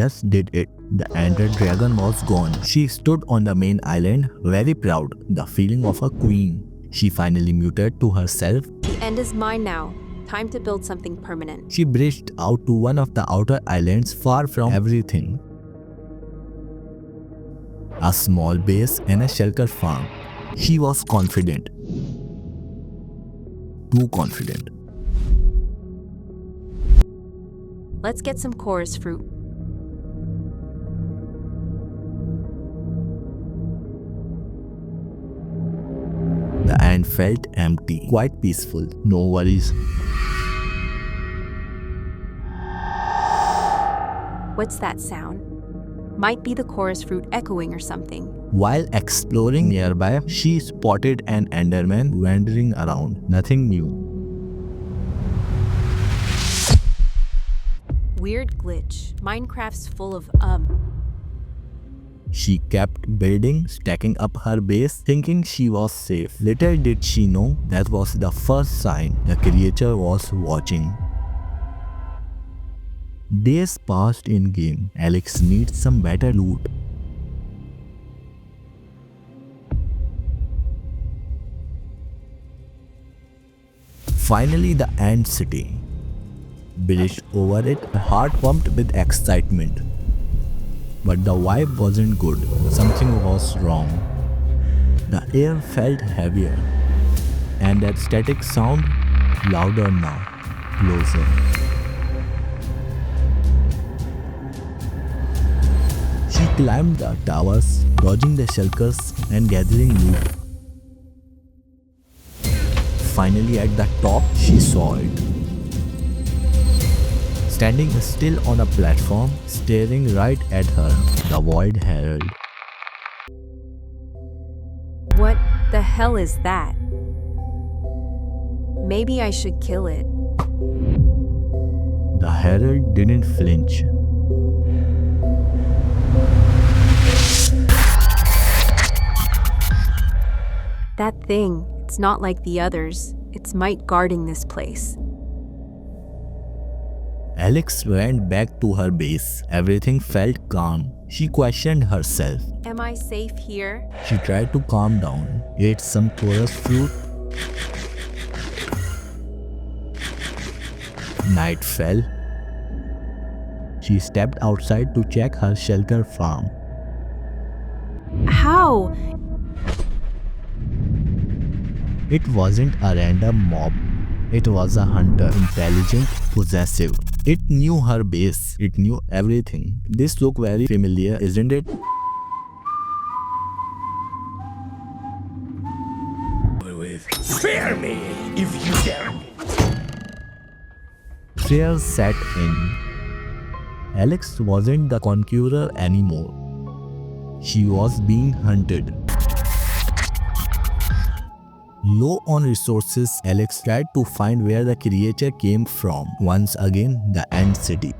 just did it. The ender dragon was gone. She stood on the main island, very proud, the feeling of a queen. She finally muted to herself. The end is mine now. Time to build something permanent. She bridged out to one of the outer islands far from everything. A small base and a shelter farm. She was confident. Too confident. Let's get some chorus fruit. The ant felt empty, quite peaceful, no worries. What's that sound? Might be the chorus fruit echoing or something. While exploring nearby, she spotted an enderman wandering around. Nothing new. Weird glitch. Minecraft's full of She kept building, stacking up her base, thinking she was safe. Little did she know that was the first sign the creature was watching. Days passed in game. Alex needs some better loot. Finally, the ant city. Bridged over it, her heart pumped with excitement. But the vibe wasn't good. Something was wrong. The air felt heavier. And that static sound, louder now, closer. She climbed the towers, dodging the shulkers and gathering loot. Finally at the top, she saw it. Standing still on a platform, staring right at her, the Void Herald. What the hell is that? Maybe I should kill it. The Herald didn't flinch. That thing, it's not like the others. It's might guarding this place. Alex ran back to her base. Everything felt calm. She questioned herself. Am I safe here? She tried to calm down, ate some chorus fruit. Night fell. She stepped outside to check her shelter farm. How? It wasn't a random mob. It was a hunter, intelligent, possessive. It knew her base. It knew everything. This looked very familiar, isn't it? Spare me if you dare. Fear set in. Alex wasn't the conqueror anymore. She was being hunted. Low on resources, Alex tried to find where the creature came from. Once again, the Ant City.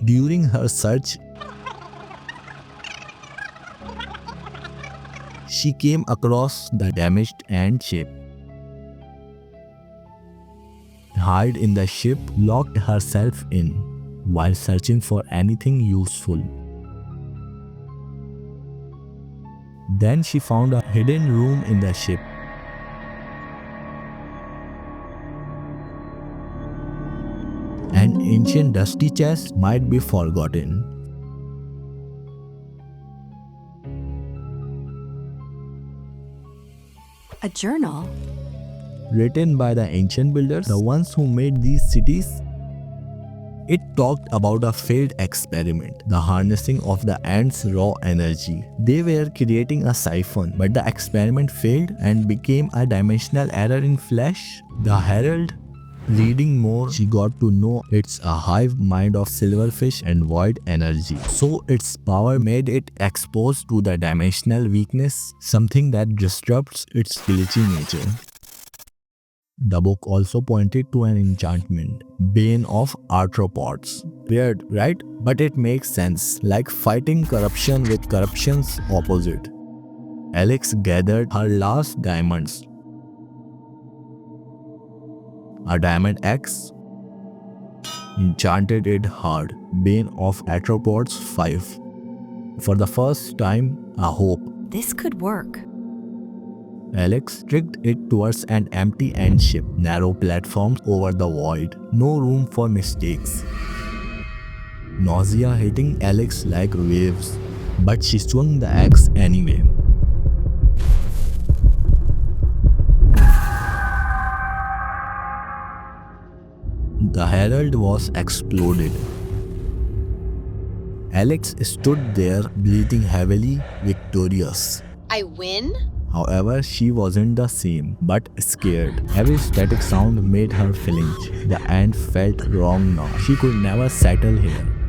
During her search, she came across the damaged ant ship. Hid in the ship, locked herself in while searching for anything useful. Then she found a hidden room in the ship. An ancient dusty chest might be forgotten. A journal? Written by the ancient builders, the ones who made these cities. It talked about a failed experiment, the harnessing of the ants' raw energy. They were creating a siphon, but the experiment failed and became a dimensional error in flesh. The Herald. Reading more, she got to know it's a hive mind of silverfish and void energy. So its power made it exposed to the dimensional weakness, something that disrupts its glitchy nature. The book also pointed to an enchantment, Bane of Arthropods. Weird, right? But it makes sense, like fighting corruption with corruption's opposite. Alex gathered her last diamonds. A diamond axe, enchanted it hard. Bane of Arthropods 5. For the first time, a hope. This could work. Alex tricked it towards an empty end ship, narrow platforms over the void, no room for mistakes. Nausea hitting Alex like waves, but she swung the axe anyway. The herald was exploded. Alex stood there, breathing heavily, victorious. I win? However, she wasn't the same, but scared. Every static sound made her flinch. The end felt wrong now. She could never settle here.